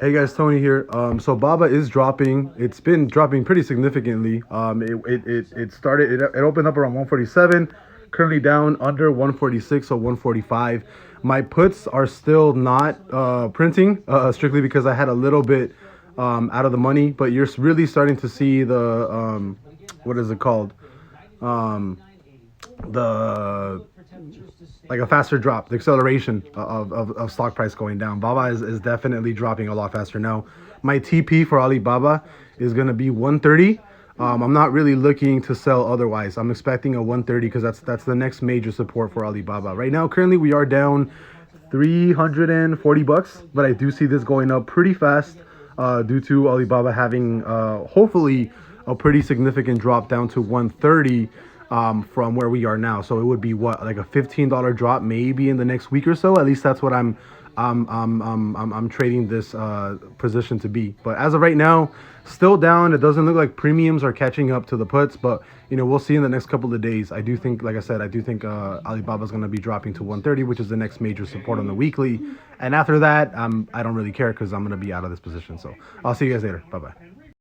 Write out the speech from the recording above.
Hey guys, Tony here. So Baba is dropping. It's been dropping pretty significantly. It started. It opened up around 147. Currently down under 146 or 145. My puts are still not printing strictly because I had a little bit out of the money. But you're really starting to see the what is it called? Um, the like a faster drop, the acceleration of stock price going down. Baba is definitely dropping a lot faster now. My TP for Alibaba is going to be 130. I'm not really looking to sell otherwise. I'm expecting a 130 because that's the next major support for Alibaba. Right now, currently we are down 340 bucks, but I do see this going up pretty fast due to Alibaba having hopefully a pretty significant drop down to 130 from where we are now. So it would be what, like a $15 drop maybe in the next week or so. At least that's what I'm trading this position to be. But as of right now, still down. It doesn't look like premiums are catching up to the puts, but we'll see in the next couple of days. I do think, like I said, I do think Alibaba's going to be dropping to 130, which is the next major support on the weekly. And after that, I don't really care because I'm going to be out of this position. So I'll see you guys later. Bye bye.